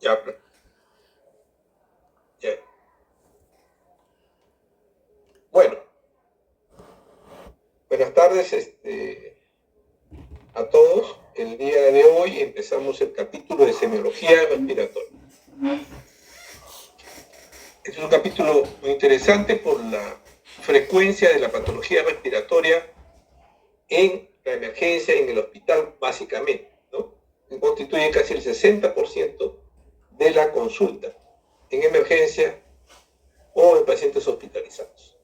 Ya, ya. Bueno, buenas tardes a todos. El día de hoy empezamos el capítulo de semiología respiratoria. Este es un capítulo muy interesante por la frecuencia de la patología respiratoria en la emergencia y en el hospital, básicamente, ¿no? Que constituye casi el 60% de la consulta en emergencia o en pacientes hospitalizados.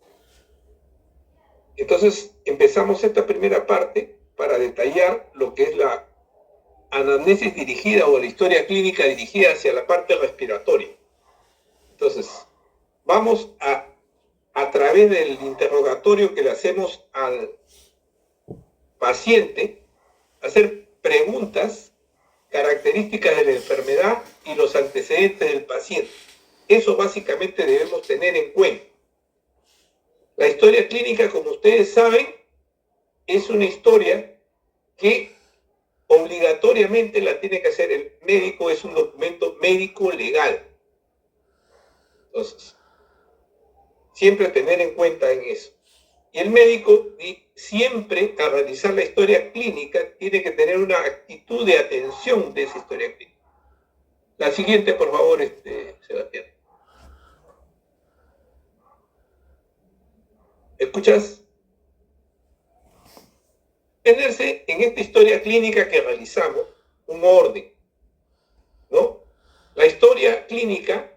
Entonces, empezamos esta primera parte para detallar lo que es la anamnesis dirigida o la historia clínica dirigida hacia la parte respiratoria. Entonces, vamos a través del interrogatorio que le hacemos al paciente, hacer preguntas características de la enfermedad y los antecedentes del paciente. Eso básicamente debemos tener en cuenta. La historia clínica, como ustedes saben, es una historia que obligatoriamente la tiene que hacer el médico, es un documento médico legal. Entonces, siempre tener en cuenta en eso. Y el médico siempre, al realizar la historia clínica, tiene que tener una actitud de atención de esa historia clínica. La siguiente, por favor, Sebastián. ¿Escuchas? Tenerse en esta historia clínica que realizamos un orden, ¿no? La historia clínica,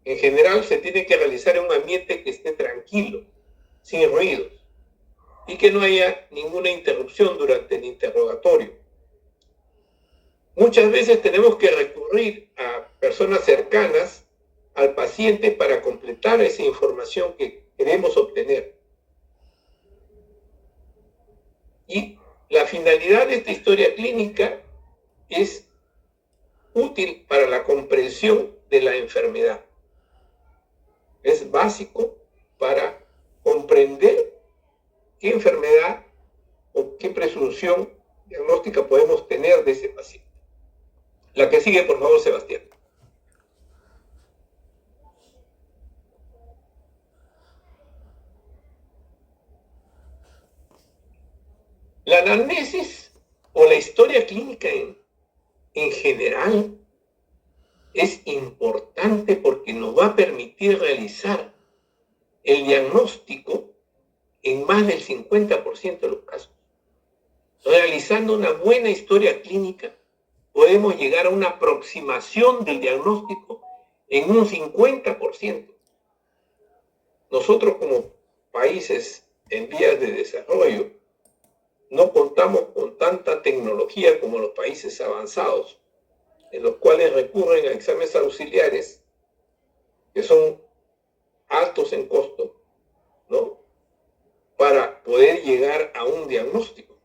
en general, se tiene que realizar en un ambiente que esté tranquilo, sin ruidos, y que no haya ninguna interrupción durante el interrogatorio. Muchas veces tenemos que recurrir a personas cercanas al paciente para completar esa información que queremos obtener. Y la finalidad de esta historia clínica es útil para la comprensión de la enfermedad. Es básico para comprender qué enfermedad o qué presunción diagnóstica podemos tener de ese paciente. La que sigue, por favor, Sebastián. La anamnesis o la historia clínica en general es importante porque nos va a permitir realizar el diagnóstico en más del 50% de los casos. Realizando una buena historia clínica, podemos llegar a una aproximación del diagnóstico en un 50%. Nosotros como países en vías de desarrollo no contamos con tanta tecnología como los países avanzados, en los cuales recurren a exámenes auxiliares que son altos en costo, ¿no? Para poder llegar a un diagnóstico.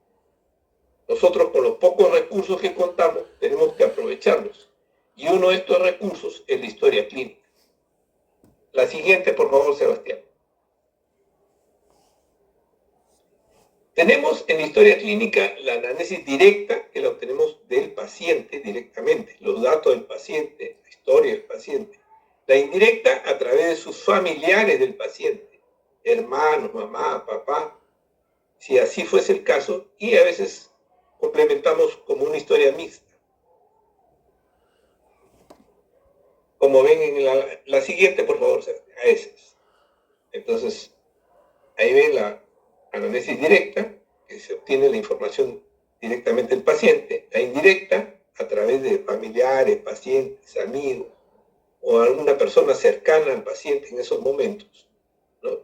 Nosotros, con los pocos recursos que contamos, tenemos que aprovecharlos. Y uno de estos recursos es la historia clínica. La siguiente, por favor, Sebastián. Tenemos en la historia clínica la anamnesis directa, que la obtenemos del paciente directamente, los datos del paciente, la historia del paciente. La indirecta a través de sus familiares del paciente, hermanos, mamá, papá, si así fuese el caso, y a veces complementamos como una historia mixta. Como ven en la siguiente, por favor, a esas. Entonces, ahí ven la anamnesis directa, que se obtiene la información directamente del paciente, la indirecta a través de familiares, pacientes, amigos o alguna persona cercana al paciente en esos momentos, ¿no?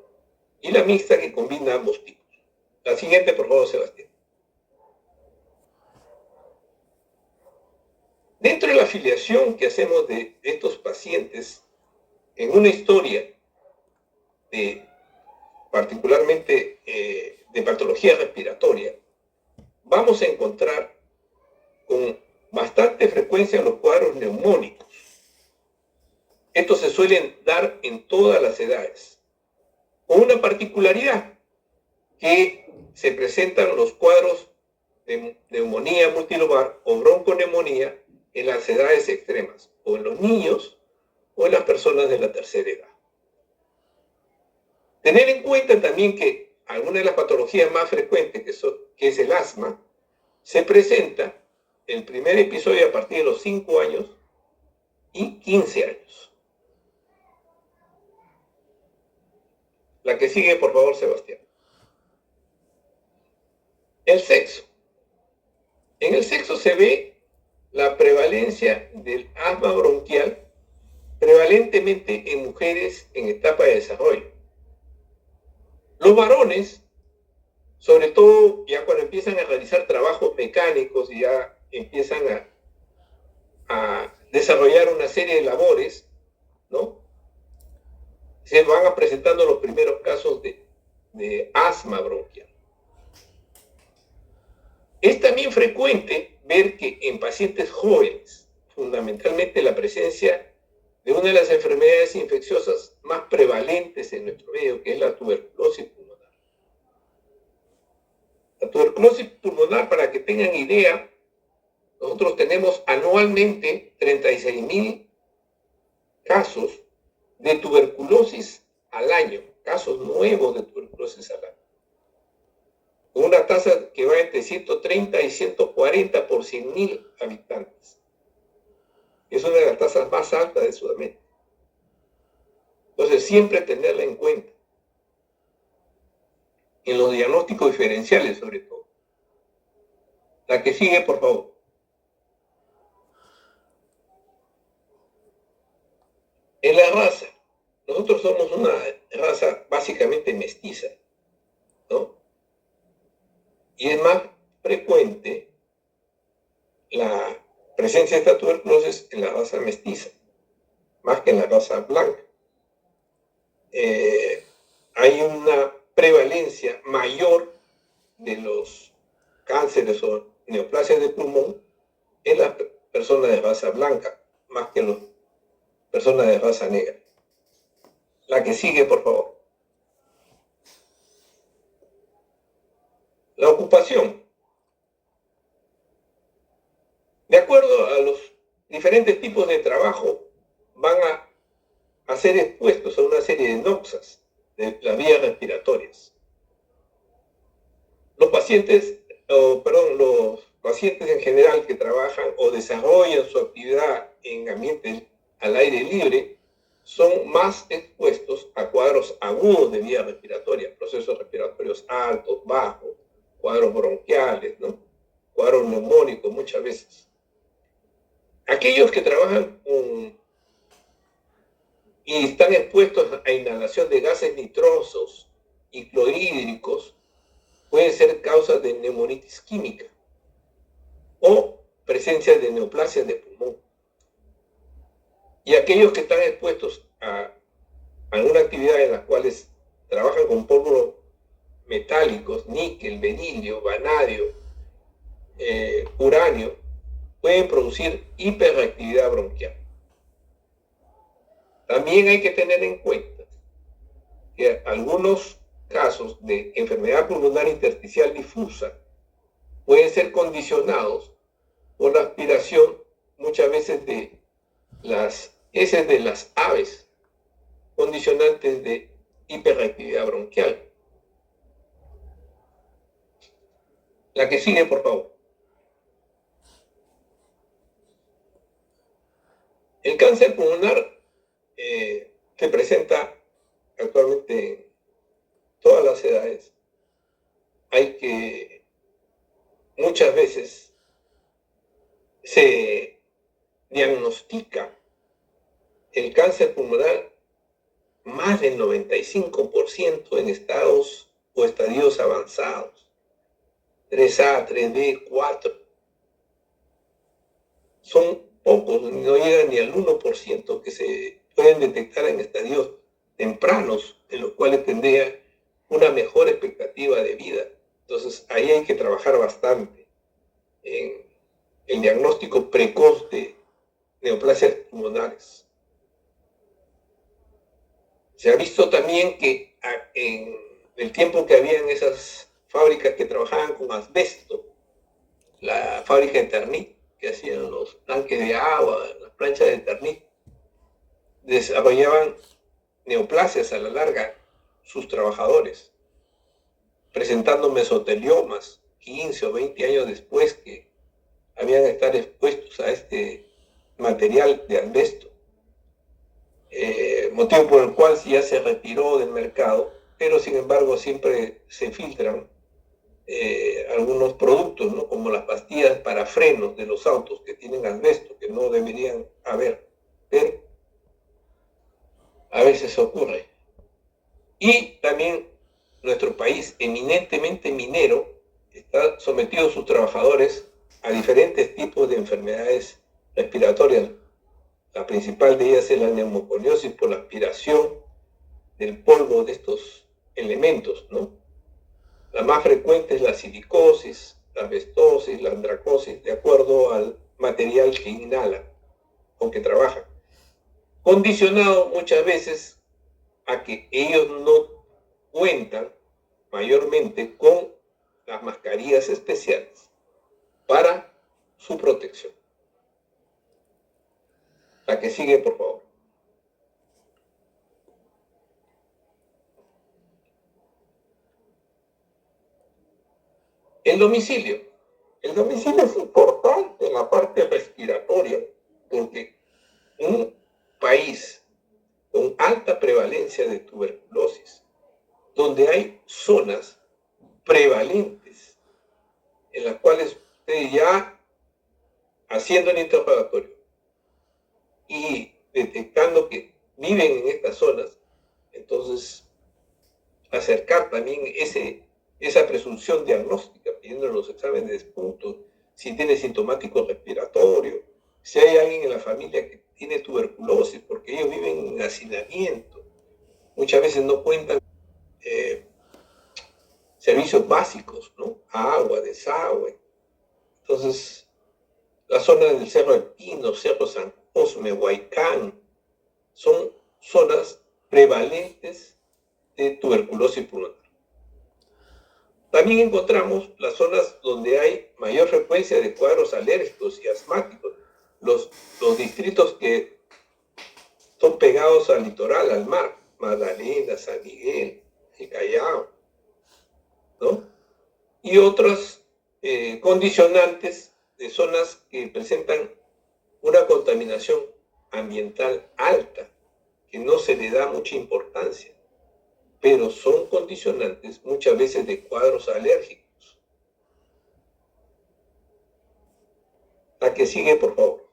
Y la mixta que combina ambos tipos. La siguiente, por favor, Sebastián. Dentro de la afiliación que hacemos de estos pacientes en una historia particularmente de patología respiratoria, vamos a encontrar con bastante frecuencia los cuadros neumónicos. Estos se suelen dar en todas las edades, con una particularidad, que se presentan los cuadros de neumonía multilobar o bronconeumonía en las edades extremas, o en los niños o en las personas de la tercera edad. Tener en cuenta también que alguna de las patologías más frecuentes, que es el asma, se presenta en el primer episodio a partir de los 5 años y 15 años. La que sigue, por favor, Sebastián. El sexo. En el sexo se ve la prevalencia del asma bronquial prevalentemente en mujeres en etapa de desarrollo. Los varones, sobre todo ya cuando empiezan a realizar trabajos mecánicos y ya empiezan a desarrollar una serie de labores, ¿no? Se van presentando los primeros casos de asma bronquial. Es también frecuente ver que en pacientes jóvenes, fundamentalmente la presencia de una de las enfermedades infecciosas más prevalentes en nuestro medio, que es la tuberculosis pulmonar. La tuberculosis pulmonar, para que tengan idea, nosotros tenemos anualmente 36,000 casos de tuberculosis al año, casos nuevos de tuberculosis al año, con una tasa que va entre 130 y 140 por 100,000 habitantes. Es una de las tasas más altas de Sudamérica. Entonces, siempre tenerla en cuenta. En los diagnósticos diferenciales, sobre todo. La que sigue, por favor. En la raza. Nosotros somos una raza básicamente mestiza, ¿no? Y es más frecuente la presencia de esta tuberculosis en la raza mestiza, más que en la raza blanca. Hay una prevalencia mayor de los cánceres o neoplasias de pulmón en las personas de raza blanca, más que en las personas de raza negra. La que sigue, por favor. La ocupación. De acuerdo a los diferentes tipos de trabajo, van a ser expuestos a una serie de noxas de las vías respiratorias. Los pacientes en general que trabajan o desarrollan su actividad en ambientes al aire libre son más expuestos a cuadros agudos de vías respiratorias, procesos respiratorios altos, bajos, cuadros bronquiales, ¿no? Cuadros neumónicos muchas veces. Aquellos que trabajan y están expuestos a inhalación de gases nitrosos y clorhídricos pueden ser causas de neumonitis química o presencia de neoplasias de pulmón. Y aquellos que están expuestos a alguna actividad en las cuales trabajan con polvos metálicos, níquel, berilio, vanadio, uranio, pueden producir hiperreactividad bronquial. También hay que tener en cuenta que algunos casos de enfermedad pulmonar intersticial difusa pueden ser condicionados por la aspiración muchas veces de las heces de las aves, condicionantes de hiperreactividad bronquial. La que sigue, por favor. El cáncer pulmonar se presenta actualmente en todas las edades. Hay que muchas veces se diagnostica el cáncer pulmonar más del 95% en estados o estadios avanzados, 3A, 3B, 4. Son pocos, no llegan ni al 1% que se pueden detectar en estadios tempranos, en los cuales tendría una mejor expectativa de vida. Entonces, ahí hay que trabajar bastante en el diagnóstico precoz de neoplasias pulmonares. Se ha visto también que en el tiempo que habían esas fábricas que trabajaban con asbesto, la fábrica de Eternit, que hacían los tanques de agua, las planchas de Ternit, desarrollaban neoplasias a la larga sus trabajadores, presentando mesoteliomas 15 o 20 años después que habían de estar expuestos a este material de asbesto, motivo por el cual ya se retiró del mercado, pero sin embargo siempre se filtran algunos productos, ¿no? Como las pastillas para frenos de los autos que tienen asbesto, que no deberían haber, pero a veces ocurre. Y también nuestro país, eminentemente minero, está sometido a sus trabajadores a diferentes tipos de enfermedades respiratorias. La principal de ellas es la neumoconiosis por la aspiración del polvo de estos elementos, ¿no? La más frecuente es la silicosis, la asbestosis, la andracosis, de acuerdo al material que inhala, con que trabaja. Condicionado muchas veces a que ellos no cuentan mayormente con las mascarillas especiales para su protección. La que sigue, por favor. El domicilio. El domicilio es importante en la parte respiratoria, porque un país con alta prevalencia de tuberculosis, donde hay zonas prevalentes en las cuales usted ya haciendo el interrogatorio y detectando que viven en estas zonas, entonces acercar también esa presunción diagnóstica, pidiendo los exámenes de despunto, si tiene sintomático respiratorio, si hay alguien en la familia que tiene tuberculosis, porque ellos viven en hacinamiento, muchas veces no cuentan servicios básicos, ¿no? Agua, desagüe. Entonces, la zona del Cerro del Pino, Cerro San Cosme, Huaycán, son zonas prevalentes de tuberculosis pulmonar. También encontramos las zonas donde hay mayor frecuencia de cuadros alérgicos y asmáticos, los distritos que son pegados al litoral, al mar, Magdalena, San Miguel, el Callao, ¿no? Y otros condicionantes de zonas que presentan una contaminación ambiental alta, que no se le da mucha importancia, pero son condicionantes muchas veces de cuadros alérgicos. La que sigue, por favor.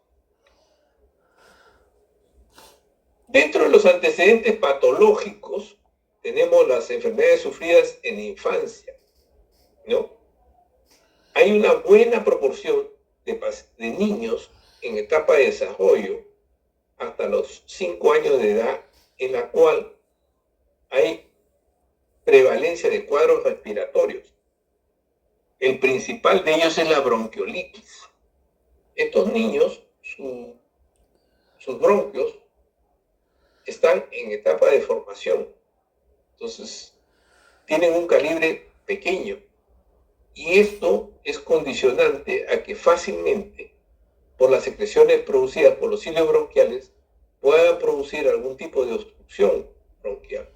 Dentro de los antecedentes patológicos tenemos las enfermedades sufridas en infancia, ¿no? Hay una buena proporción de niños en etapa de desarrollo hasta los 5 años de edad en la cual hay prevalencia de cuadros respiratorios. El principal de ellos es la bronquiolitis. Estos niños, sus bronquios están en etapa de formación. Entonces, tienen un calibre pequeño. Y esto es condicionante a que fácilmente, por las secreciones producidas por los cilios bronquiales, puedan producir algún tipo de obstrucción bronquial,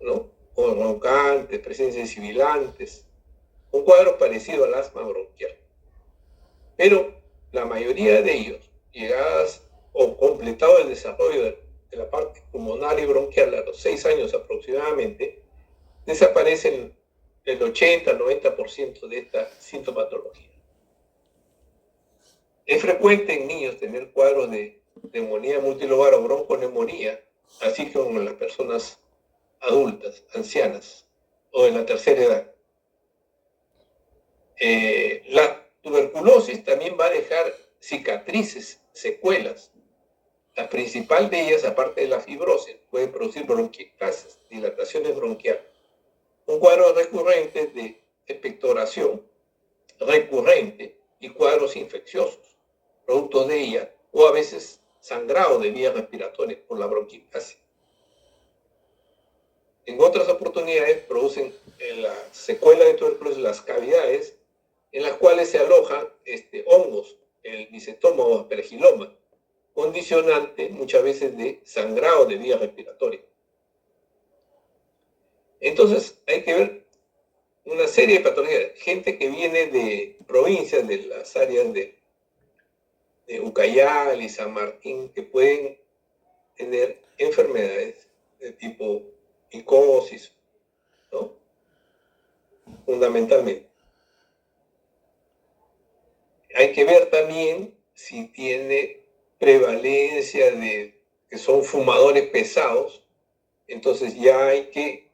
¿no? O roncantes, presencia de sibilantes, un cuadro parecido al asma bronquial. Pero la mayoría de ellos, llegadas o completado el desarrollo de la parte pulmonar y bronquial a los 6 años aproximadamente, desaparecen el 80-90% de esta sintomatología. Es frecuente en niños tener cuadros de neumonía multilobar o bronconeumonía, así como en las personas adultas, ancianas o en la tercera edad. La tuberculosis también va a dejar cicatrices, secuelas. La principal de ellas, aparte de la fibrosis, puede producir bronquiectasis, dilataciones bronquiales. Un cuadro recurrente de expectoración recurrente y cuadros infecciosos, producto de ella, o a veces sangrado de vías respiratorias por la bronquiectasis. En otras oportunidades producen la secuela de tuberculosis las cavidades en las cuales se alojan hongos el micetoma o aspergiloma, condicionante muchas veces de sangrado de vía respiratoria. Entonces hay que ver una serie de patologías, gente que viene de provincias, de las áreas de Ucayali, San Martín, que pueden tener enfermedades de tipo micosis, ¿no? Fundamentalmente. Hay que ver también si tiene prevalencia de que son fumadores pesados, entonces ya hay que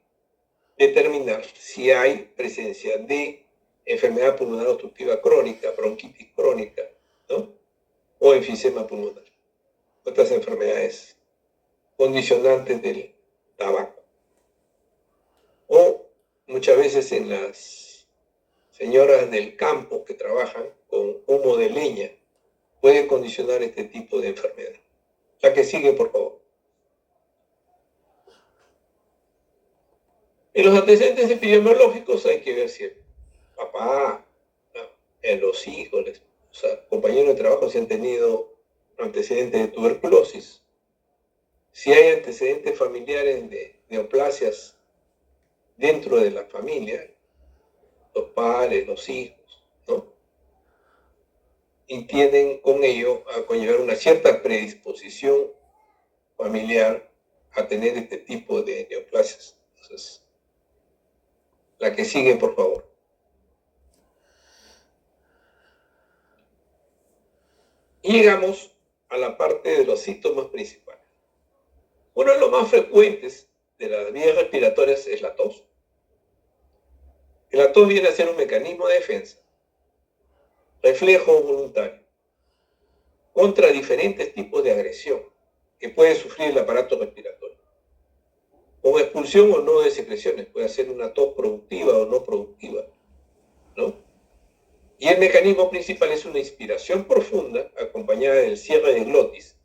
determinar si hay presencia de enfermedad pulmonar obstructiva crónica, bronquitis crónica, ¿no? O enfisema pulmonar. Otras enfermedades condicionantes del tabaco. O muchas veces en las señoras del campo que trabajan con humo de leña, puede condicionar este tipo de enfermedad. La que sigue, por favor. En los antecedentes epidemiológicos hay que ver si el papá, los hijos, o sea, compañeros de trabajo, si han tenido antecedentes de tuberculosis, si hay antecedentes familiares de neoplasias dentro de la familia, los padres, los hijos, ¿no? Y tienen con ello a conllevar una cierta predisposición familiar a tener este tipo de neoplasias. Entonces, la que sigue, por favor. Y llegamos a la parte de los síntomas principales. Uno de los más frecuentes de las vías respiratorias es la tos. La tos viene a ser un mecanismo de defensa, reflejo voluntario, contra diferentes tipos de agresión que puede sufrir el aparato respiratorio. Con expulsión o no de secreciones, puede ser una tos productiva o no productiva, ¿no? Y el mecanismo principal es una inspiración profunda acompañada del cierre de glotis,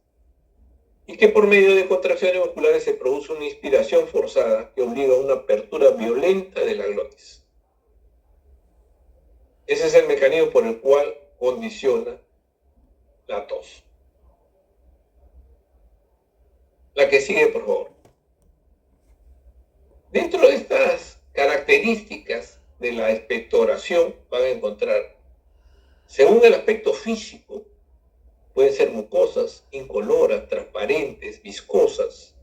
y que por medio de contracciones musculares se produce una inspiración forzada que obliga a una apertura violenta de la glotis. Ese es el mecanismo por el cual condiciona la tos. La que sigue, por favor. Dentro de estas características de la expectoración van a encontrar, según el aspecto físico, pueden ser mucosas, incoloras, transparentes, viscosas.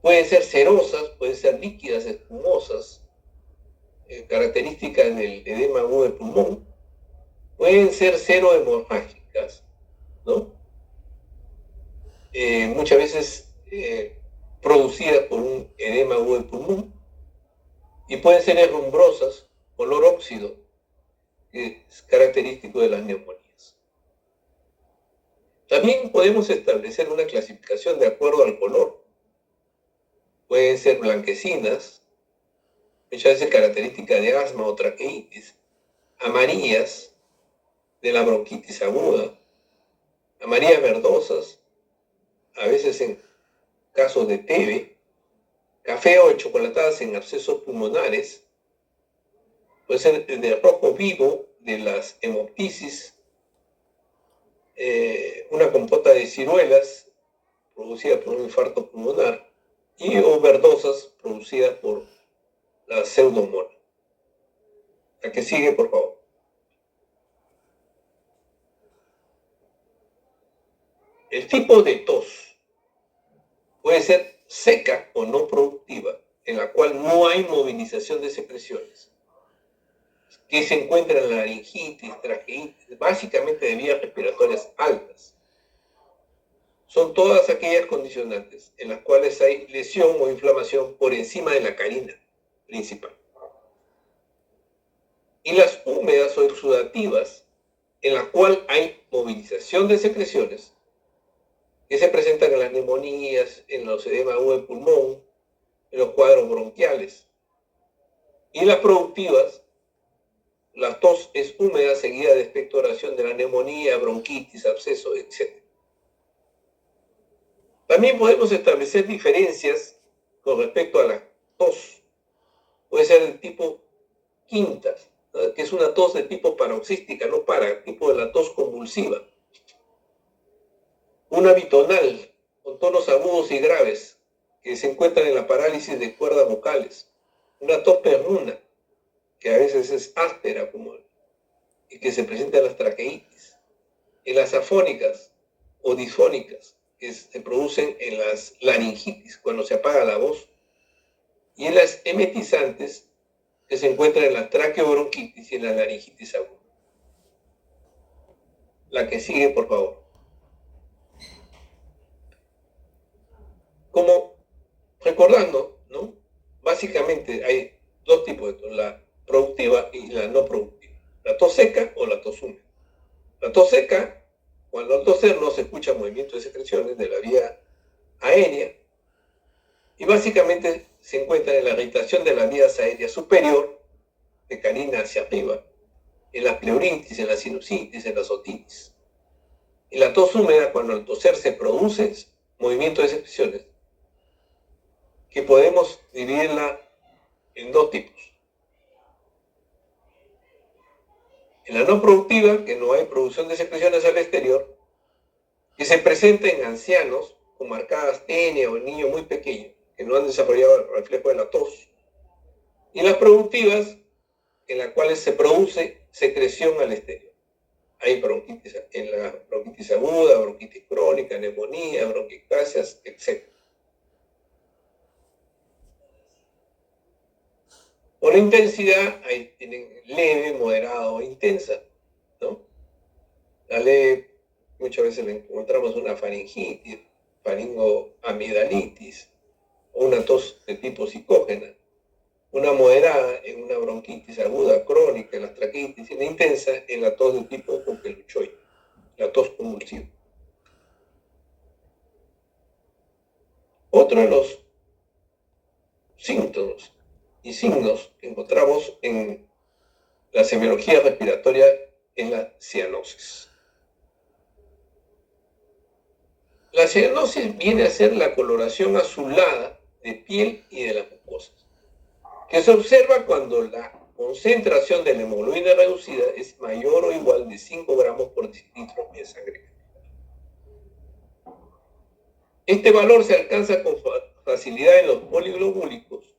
Pueden ser cerosas, pueden ser líquidas, espumosas, características del edema agudo del pulmón. Pueden ser serohemorrágicas, ¿no? Muchas veces producidas por un edema agudo del pulmón. Y pueden ser herrumbrosas, color óxido, que es característico de las neumonías. También podemos establecer una clasificación de acuerdo al color. Pueden ser blanquecinas, muchas veces característica de asma o traqueitis, amarillas, de la bronquitis aguda, amarillas verdosas, a veces en casos de TB, café o chocolatadas en abscesos pulmonares, puede ser de rojo vivo de las hemoptisis, una compota de ciruelas producida por un infarto pulmonar, y o verdosas producidas por la pseudomonas. La que sigue, por favor. El tipo de tos puede ser seca o no productiva, en la cual no hay movilización de secreciones, que se encuentra en la laringitis, tracheitis, básicamente de vías respiratorias altas. Son todas aquellas condicionantes en las cuales hay lesión o inflamación por encima de la carina principal. Y las húmedas o exudativas, en la cual hay movilización de secreciones, que se presentan en las neumonías, en los edemas agudos del pulmón, en los cuadros bronquiales. Y las productivas, la tos es húmeda seguida de expectoración de la neumonía, bronquitis, absceso, etc. También podemos establecer diferencias con respecto a la tos. Puede ser del tipo quintas, que es una tos de tipo paroxística, no para, tipo de la tos convulsiva. Una bitonal, con tonos agudos y graves, que se encuentran en la parálisis de cuerdas vocales. Una tos perruna, que a veces es áspera, y que se presenta en las traqueitis. En las afónicas o disfónicas, que se producen en las laringitis, cuando se apaga la voz. Y en las emetizantes, que se encuentran en la traqueobronquitis y en la laringitis aguda. La que sigue, por favor. Como recordando, ¿no? Básicamente hay dos tipos de tos, la productiva y la no productiva. La tos seca o la tos húmeda. La tos seca, cuando al toser no se escucha movimiento de secreciones de la vía aérea, y básicamente se encuentra en la irritación de las vías aéreas superior, de canina hacia arriba, en la pleuritis, en la sinusitis, en la otitis. Y la tos húmeda, cuando al toser se produce movimiento de secreciones, que podemos dividirla en dos tipos. En la no productiva, que no hay producción de secreciones al exterior, que se presenta en ancianos con marcada astenia o en niños muy pequeños, que no han desarrollado el reflejo de la tos. Y las productivas, en las cuales se produce secreción al exterior. Hay bronquitis, en la bronquitis aguda, bronquitis crónica, neumonía, bronquiectasias, etc. Por la intensidad, ahí tienen leve, moderado e intensa, ¿no? La leve, muchas veces le encontramos una faringitis, faringoamidalitis, o una tos de tipo psicógena. Una moderada en una bronquitis aguda, crónica, en la traqueitis, y una intensa en la tos de tipo coqueluchoide, la tos convulsiva. Otro de los síntomas y signos que encontramos en la semiología respiratoria es la cianosis. La cianosis viene a ser la coloración azulada de piel y de las mucosas, que se observa cuando la concentración de la hemoglobina reducida es mayor o igual de 5 gramos por decilitro de sangre. Este valor se alcanza con facilidad en los poliglobúlicos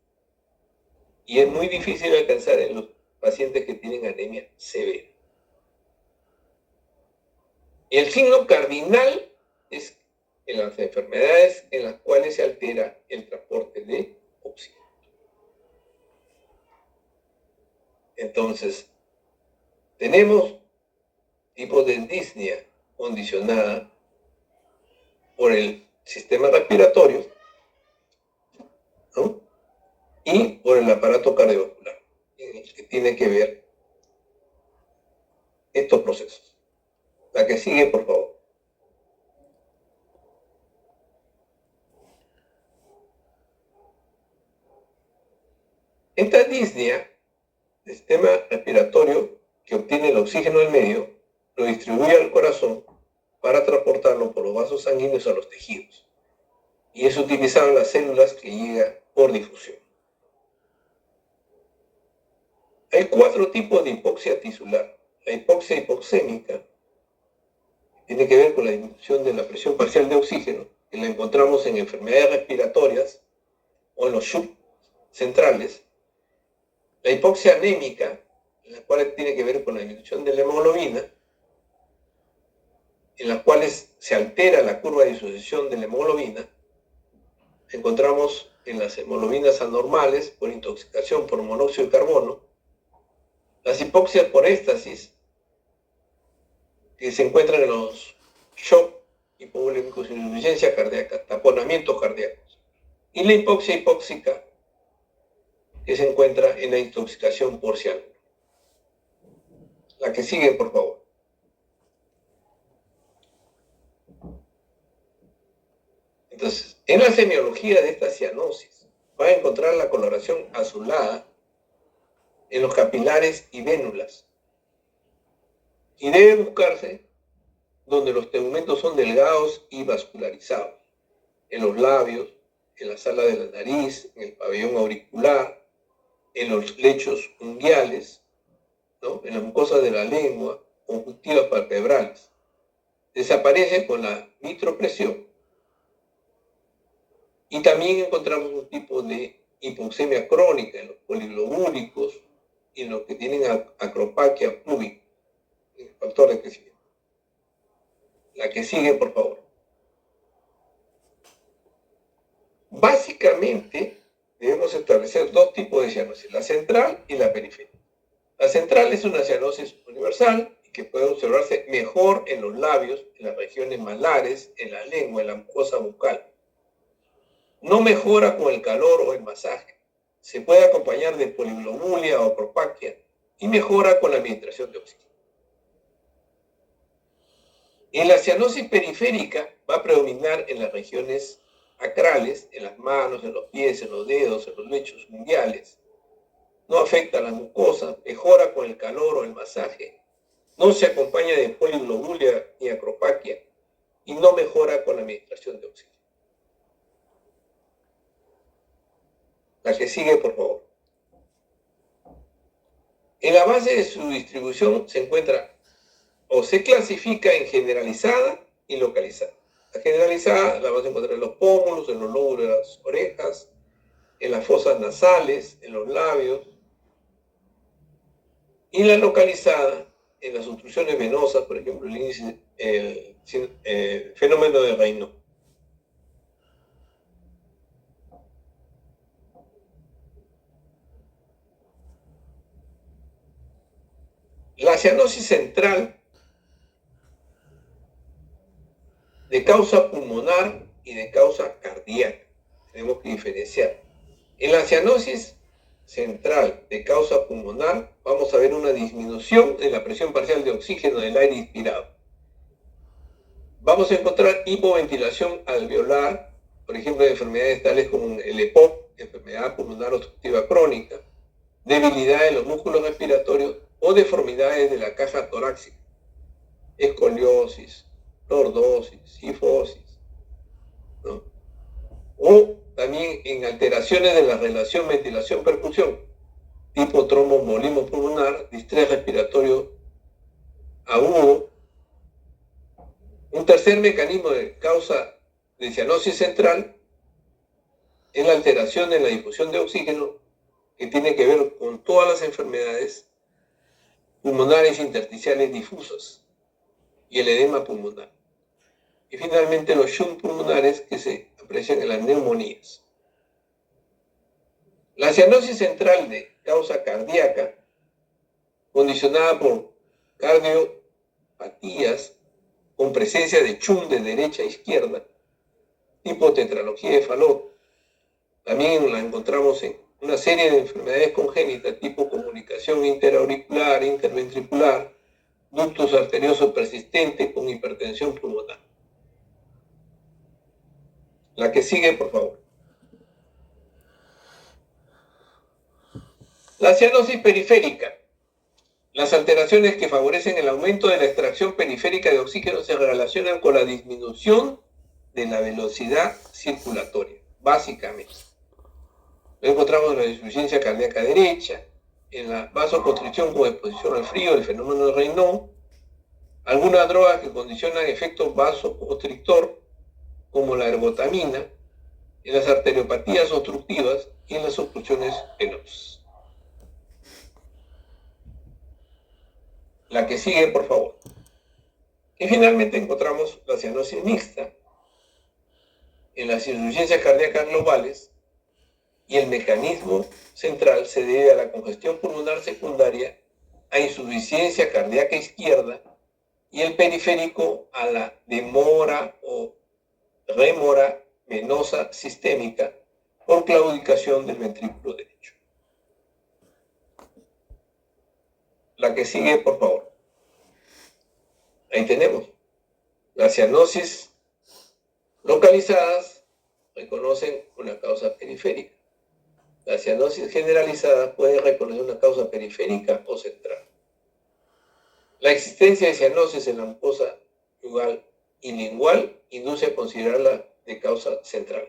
y es muy difícil de alcanzar en los pacientes que tienen anemia severa. El signo cardinal es en las enfermedades en las cuales se altera el transporte de oxígeno. Entonces, tenemos tipos de disnea condicionada por el sistema respiratorio, ¿no? Y por el aparato cardiovascular, que tiene que ver estos procesos. La que sigue, por favor. Esta disnea, el sistema respiratorio que obtiene el oxígeno del medio, lo distribuye al corazón para transportarlo por los vasos sanguíneos a los tejidos. Y es utilizado en las células que llega por difusión. Hay 4 tipos de hipoxia tisular. La hipoxia hipoxémica tiene que ver con la disminución de la presión parcial de oxígeno, que la encontramos en enfermedades respiratorias o en los shock centrales. La hipoxia anémica, la cual tiene que ver con la disminución de la hemoglobina, en las cuales se altera la curva de disociación de la hemoglobina. Encontramos en las hemoglobinas anormales por intoxicación por monóxido de carbono. Las hipoxias por éxtasis, que se encuentran en los shock hipovolémicos, insuficiencia cardíaca, taponamientos cardíacos. Y la hipoxia hipóxica, que se encuentra en la intoxicación por cianuro. La que sigue, por favor. Entonces, en la semiología de esta cianosis, va a encontrar la coloración azulada en los capilares y vénulas. Y debe buscarse donde los tegumentos son delgados y vascularizados, en los labios, en la sala de la nariz, en el pabellón auricular, en los lechos unguiales, ¿no?, en la mucosa de la lengua, conjuntivas palpebrales. Desaparece con la mitropresión. Y también encontramos un tipo de hipoxemia crónica en los poliglobúlicos y en los que tienen acropaquia púbica, el factor de crecimiento. La que sigue, por favor. Básicamente, debemos establecer dos tipos de cianosis, la central y la periférica. La central es una cianosis universal y que puede observarse mejor en los labios, en las regiones malares, en la lengua, en la mucosa bucal. No mejora con el calor o el masaje. Se puede acompañar de poliglobulia o acropaquia y mejora con la administración de oxígeno. En la cianosis periférica va a predominar en las regiones acrales, en las manos, en los pies, en los dedos, en los lechos unguiales. No afecta a la mucosa, mejora con el calor o el masaje. No se acompaña de poliglobulia ni acropaquia y no mejora con la administración de oxígeno. La que sigue, por favor. En la base de su distribución se encuentra o se clasifica en generalizada y localizada. La generalizada la vas a encontrar en los pómulos, en los lóbulos de las orejas, en las fosas nasales, en los labios. Y la localizada en las obstrucciones venosas, por ejemplo, el fenómeno de Raynaud. La cianosis central de causa pulmonar y de causa cardíaca. Tenemos que diferenciar. En la cianosis central de causa pulmonar vamos a ver una disminución en la presión parcial de oxígeno del aire inspirado. Vamos a encontrar hipoventilación alveolar, por ejemplo, de enfermedades tales como el EPOC, enfermedad pulmonar obstructiva crónica, debilidad de los músculos respiratorios o deformidades de la caja torácica, escoliosis, lordosis, sifosis, ¿no? O también en alteraciones de la relación ventilación-percusión, tipo tromboembolismo pulmonar, distrés respiratorio agudo. Un tercer mecanismo de causa de cianosis central es la alteración en la difusión de oxígeno, que tiene que ver con todas las enfermedades pulmonares intersticiales difusas y el edema pulmonar. Y finalmente los shunt pulmonares que se aprecian en las neumonías. La cianosis central de causa cardíaca, condicionada por cardiopatías con presencia de shunt de derecha a izquierda, tipo tetralogía de Fallot. También la encontramos en una serie de enfermedades congénitas tipo comunicación interauricular, interventricular, ductus arterioso persistente con hipertensión pulmonar. La que sigue, por favor. La cianosis periférica. Las alteraciones que favorecen el aumento de la extracción periférica de oxígeno se relacionan con la disminución de la velocidad circulatoria, básicamente. Lo encontramos en la insuficiencia cardíaca derecha, en la vasoconstricción con exposición al frío, el fenómeno de Raynaud, algunas drogas que condicionan efectos vasoconstrictor, como la ergotamina, en las arteriopatías obstructivas y en las obstrucciones venosas. La que sigue, por favor. Y finalmente encontramos la cianosis mixta en las insuficiencias cardíacas globales, y el mecanismo central se debe a la congestión pulmonar secundaria, a insuficiencia cardíaca izquierda, y el periférico a la demora o rémora venosa sistémica por claudicación del ventrículo derecho. La que sigue, por favor. Ahí tenemos. Las cianosis localizadas reconocen una causa periférica. Las cianosis generalizadas pueden reconocer una causa periférica o central. La existencia de cianosis en la mucosa yugal y lingual induce a considerarla de causa central.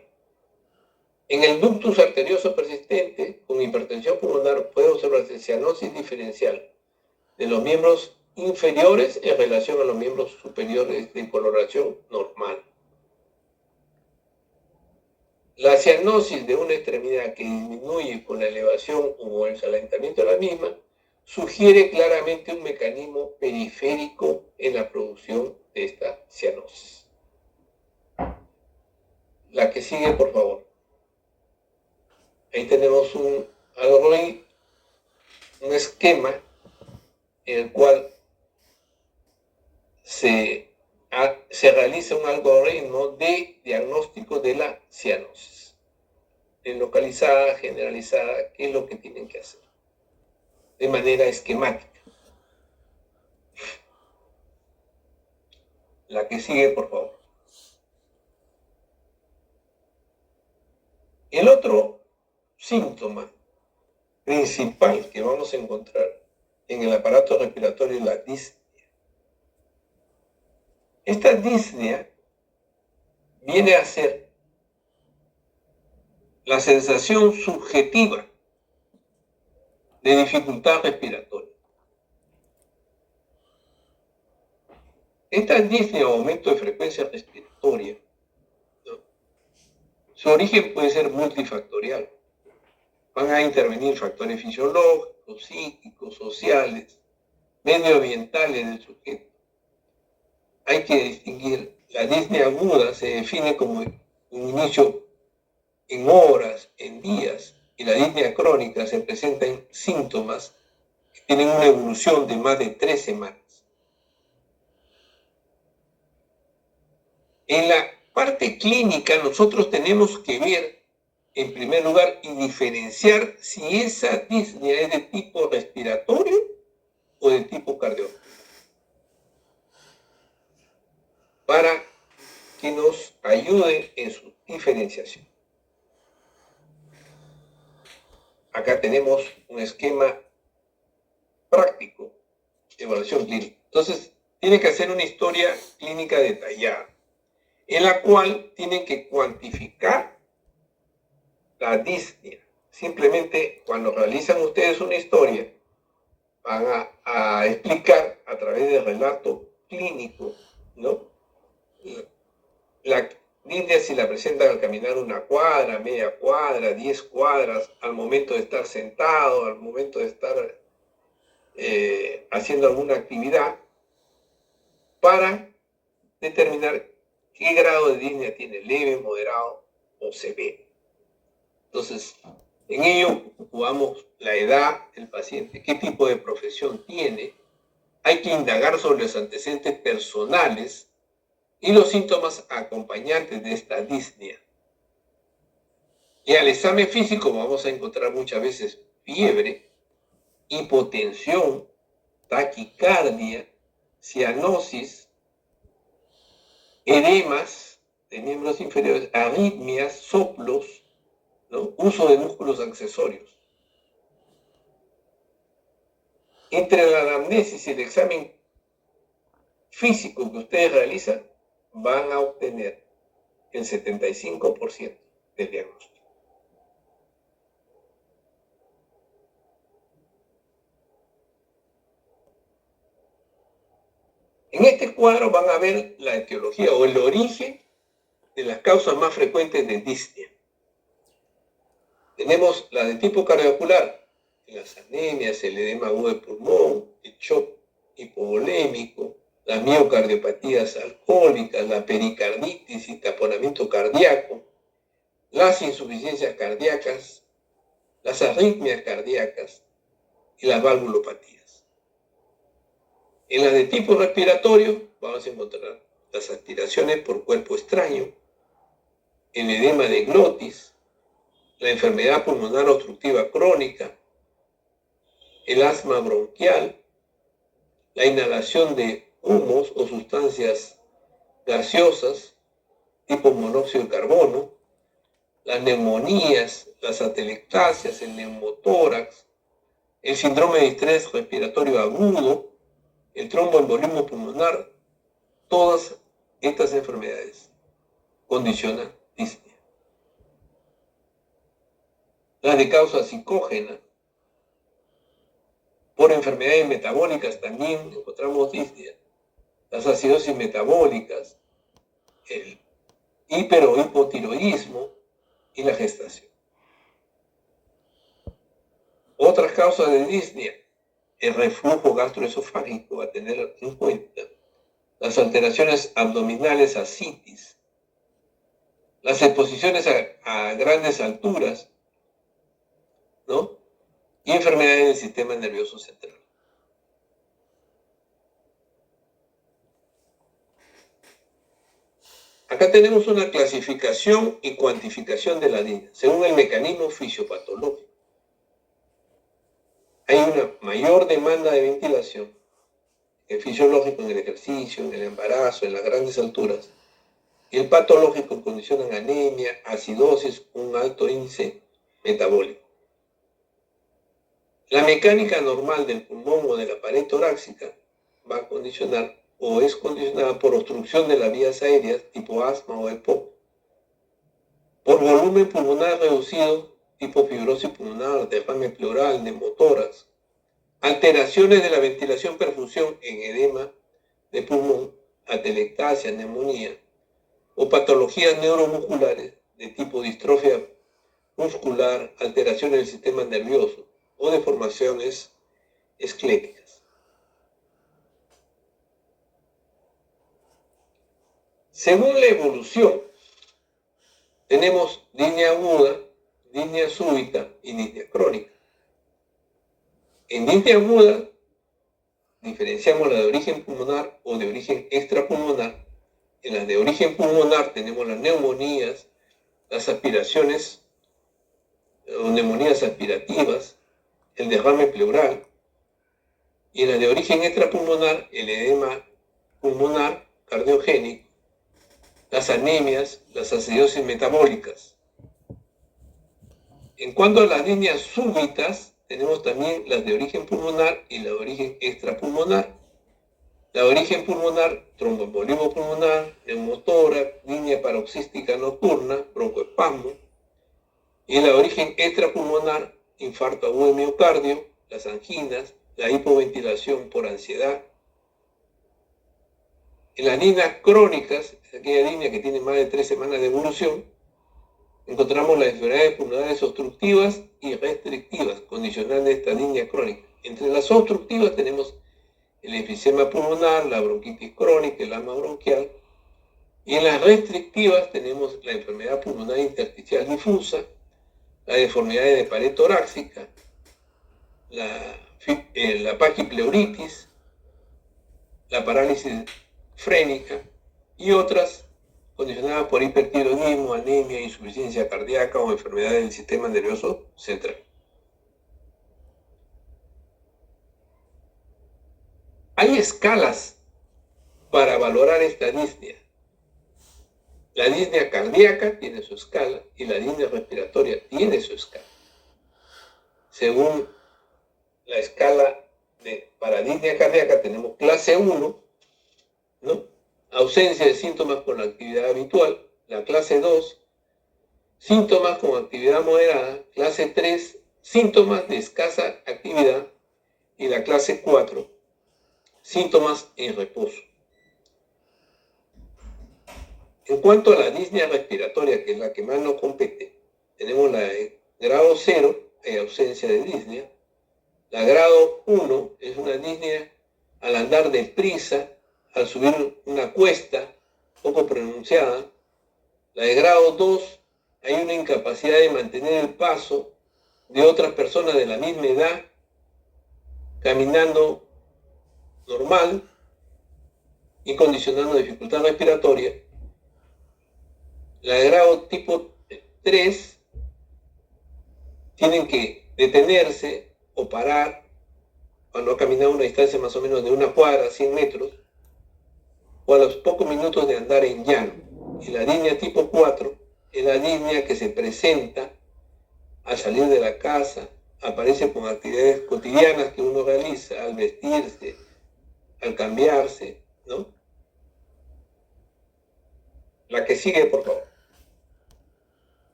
En el ductus arterioso persistente con hipertensión pulmonar puede observarse cianosis diferencial de los miembros inferiores en relación a los miembros superiores de coloración normal. La cianosis de una extremidad que disminuye con la elevación o el calentamiento de la misma sugiere claramente un mecanismo periférico en la producción de esta cianosis. La que sigue, por favor. Ahí tenemos un esquema en el cual se realiza un algoritmo de diagnóstico de la cianosis. Localizada, generalizada, ¿qué es lo que tienen que hacer? De manera esquemática. La que sigue, por favor. El otro síntoma principal que vamos a encontrar en el aparato respiratorio es la disnea. Esta disnea viene a ser la sensación subjetiva de dificultad respiratoria. Esta disnea o aumento de frecuencia respiratoria, ¿no? Su origen puede ser multifactorial. Van a intervenir factores fisiológicos, psíquicos, sociales, medioambientales del sujeto. Hay que distinguir, la disnea aguda se define como un inicio en horas, en días, y la disnea crónica se presenta en síntomas que tienen una evolución de más de 3 semanas. En la parte clínica nosotros tenemos que ver, en primer lugar, y diferenciar si esa disnea es de tipo respiratorio o de tipo cardiovascular, para que nos ayude en su diferenciación. Acá tenemos un esquema práctico de evaluación clínica. Entonces, tiene que hacer una historia clínica detallada, en la cual tienen que cuantificar la disnea. Simplemente, cuando realizan ustedes una historia, van a explicar a través del relato clínico, ¿no? La disnea, si la presentan al caminar una cuadra, media cuadra, 10 cuadras, al momento de estar sentado, al momento de estar haciendo alguna actividad, para determinar qué grado de disnea tiene, leve, moderado o severo. Entonces, en ello jugamos la edad del paciente, qué tipo de profesión tiene. Hay que indagar sobre los antecedentes personales y los síntomas acompañantes de esta disnea. Y al examen físico vamos a encontrar muchas veces fiebre, hipotensión, taquicardia, cianosis, edemas de miembros inferiores, arritmias, soplos, ¿no? Uso de músculos accesorios. Entre la anamnesis y el examen físico que ustedes realizan, van a obtener el 75% del diagnóstico. En este cuadro van a ver la etiología o el origen de las causas más frecuentes de disnea. Tenemos la de tipo cardiovascular, las anemias, el edema agudo de pulmón, el shock hipovolémico, las miocardiopatías alcohólicas, la pericarditis y taponamiento cardíaco, las insuficiencias cardíacas, las arritmias cardíacas y las valvulopatías. En las de tipo respiratorio vamos a encontrar las aspiraciones por cuerpo extraño, el edema de glotis, la enfermedad pulmonar obstructiva crónica, el asma bronquial, la inhalación de humos o sustancias gaseosas tipo monóxido de carbono, las neumonías, las atelectasias, el neumotórax, el síndrome de estrés respiratorio agudo, el tromboembolismo pulmonar. Todas estas enfermedades condicionan disnea. Las de causa psicógena, Por enfermedades metabólicas también encontramos disnea, las acidosis metabólicas, el hiper o hipotiroidismo y la gestación. Otras causas de disnea, el reflujo gastroesofágico a tener en cuenta, las alteraciones abdominales, ascitis, las exposiciones a grandes alturas, ¿no? Y enfermedades del sistema nervioso central. Acá tenemos una clasificación y cuantificación de la disnea, según el mecanismo fisiopatológico. Hay una mayor demanda de ventilación, el fisiológico en el ejercicio, en el embarazo, en las grandes alturas, y el patológico condicionan anemia, acidosis, un alto índice metabólico. La mecánica normal del pulmón o de la pared torácica va a condicionar o es condicionada por obstrucción de las vías aéreas tipo asma o EPOC, por volumen pulmonar reducido tipo fibrosis pulmonar, derrame pleural, neumotórax, alteraciones de la ventilación perfusión en edema de pulmón, atelectasia, neumonía, o patologías neuromusculares de tipo distrofia muscular, alteraciones del sistema nervioso o deformaciones esqueléticas. Según la evolución, tenemos disnea aguda, disnea súbita y disnea crónica. En disnea aguda diferenciamos la de origen pulmonar o de origen extrapulmonar. En las de origen pulmonar tenemos las neumonías, las aspiraciones o neumonías aspirativas, el derrame pleural, y en las de origen extrapulmonar, el edema pulmonar cardiogénico, las anemias, las acidosis metabólicas. En cuanto a las líneas súbitas, tenemos también las de origen pulmonar y la de origen extrapulmonar. La de origen pulmonar, tromboembolismo pulmonar, neumotórax, línea paroxística nocturna, broncoespasmo. Y la de origen extrapulmonar, infarto agudo de miocardio, las anginas, la hipoventilación por ansiedad. En las líneas crónicas, aquella línea que tiene más de 3 semanas de evolución, encontramos las enfermedades pulmonares obstructivas y restrictivas, condicional de esta línea crónica. Entre las obstructivas tenemos el enfisema pulmonar, la bronquitis crónica, el asma bronquial, y en las restrictivas tenemos la enfermedad pulmonar intersticial difusa, la deformidad de pared torácica, la paquipleuritis, la parálisis frénica y otras condicionadas por hipertiroidismo, anemia, insuficiencia cardíaca o enfermedades del sistema nervioso central. Hay escalas para valorar esta disnea. La disnea cardíaca tiene su escala y la disnea respiratoria tiene su escala. Según la escala para disnea cardíaca tenemos clase 1, ¿no? Ausencia de síntomas con la actividad habitual. La clase 2, síntomas con actividad moderada. Clase 3, síntomas de escasa actividad. Y la clase 4, síntomas en reposo. En cuanto a la disnea respiratoria, que es la que más nos compete, tenemos la de grado 0, hay ausencia de disnea. La grado 1 es una disnea al andar deprisa, al subir una cuesta poco pronunciada. La de grado 2, hay una incapacidad de mantener el paso de otras personas de la misma edad, caminando normal y condicionando dificultad respiratoria. La de grado tipo 3, tienen que detenerse o parar cuando ha caminado una distancia más o menos de 1 cuadra, 100 metros, o a los pocos minutos de andar en llano. Y la disnea tipo 4 es la disnea que se presenta al salir de la casa, aparece con actividades cotidianas que uno realiza, al vestirse, al cambiarse, ¿no? La que sigue, por favor.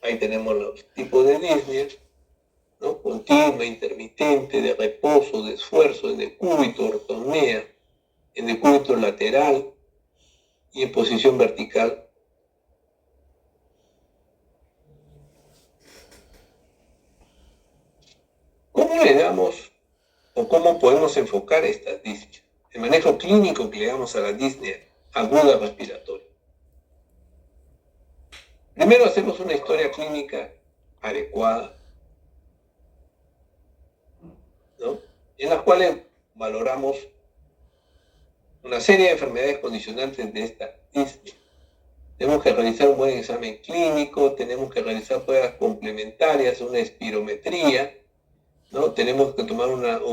Ahí tenemos los tipos de disnea. ¿no? Continua, intermitente, de reposo, de esfuerzo, en decúbito, ortonea, en decúbito lateral y en posición vertical. ¿Cómo le damos o cómo podemos enfocar estas disneas? El manejo clínico que le damos a la disnea aguda respiratoria. Primero hacemos una historia clínica adecuada, ¿no? En las cuales valoramos una serie de enfermedades condicionantes de esta disnea. Tenemos que realizar un buen examen clínico, tenemos que realizar pruebas complementarias, una espirometría, ¿no? Tenemos que tomar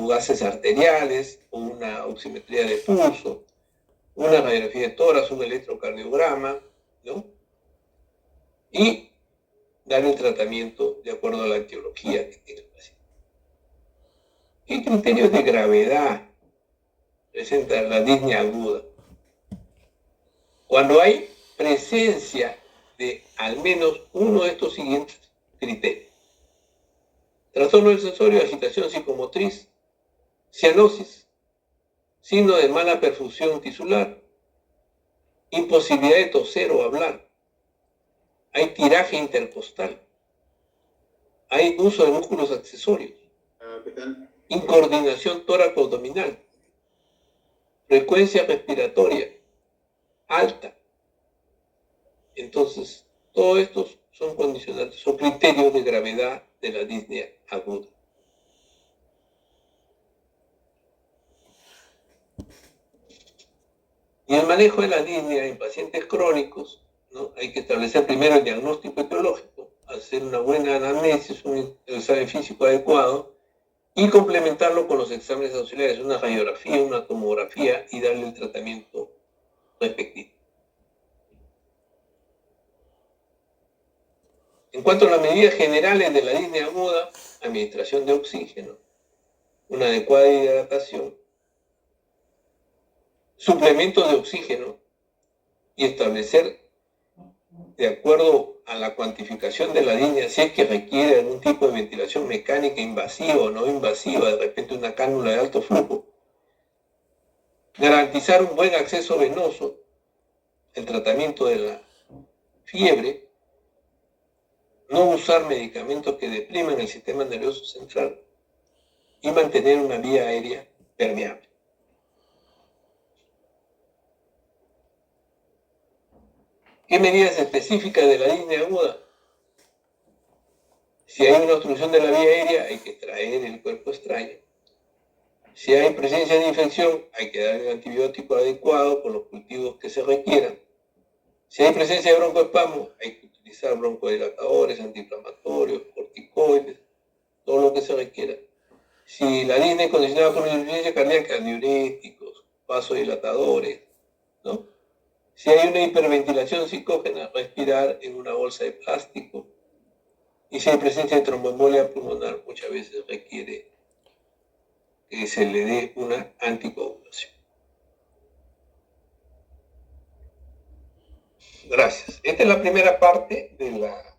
gases arteriales, una oximetría de pulso, una radiografía de tórax, un electrocardiograma, ¿no? Y dar el tratamiento de acuerdo a la etiología que tiene el paciente. ¿Qué criterios de gravedad presenta la disnea aguda? Cuando hay presencia de al menos uno de estos siguientes criterios: trastorno del sensorio, agitación psicomotriz, cianosis, signo de mala perfusión tisular, imposibilidad de toser o hablar, hay tiraje intercostal, hay uso de músculos accesorios, incoordinación tóraco-abdominal, frecuencia respiratoria alta. Entonces, todos estos son condicionantes, son criterios de gravedad de la disnea aguda. Y el manejo de la disnea en pacientes crónicos, ¿no? Hay que establecer primero el diagnóstico etiológico, hacer una buena anamnesis, un examen físico adecuado, y complementarlo con los exámenes auxiliares, una radiografía, una tomografía, y darle el tratamiento respectivo. En cuanto a las medidas generales de la disnea aguda, administración de oxígeno, una adecuada hidratación, suplementos de oxígeno, y establecer, de acuerdo a la cuantificación de la disnea, si es que requiere algún tipo de ventilación mecánica invasiva o no invasiva, de repente una cánula de alto flujo, garantizar un buen acceso venoso, el tratamiento de la fiebre, no usar medicamentos que depriman el sistema nervioso central y mantener una vía aérea permeable. ¿Qué medidas específicas de la disnea aguda? Si hay una obstrucción de la vía aérea, hay que extraer el cuerpo extraño. Si hay presencia de infección, hay que dar el antibiótico adecuado con los cultivos que se requieran. Si hay presencia de broncoespasmo, hay que utilizar broncodilatadores, antiinflamatorios, corticoides, todo lo que se requiera. Si la disnea es condicionada por insuficiencia cardíaca, diuréticos, vasodilatadores, ¿no? Si hay una hiperventilación psicógena, respirar en una bolsa de plástico. Y si hay presencia de tromboembolia pulmonar, muchas veces requiere que se le dé una anticoagulación. Gracias. Esta es la primera parte de la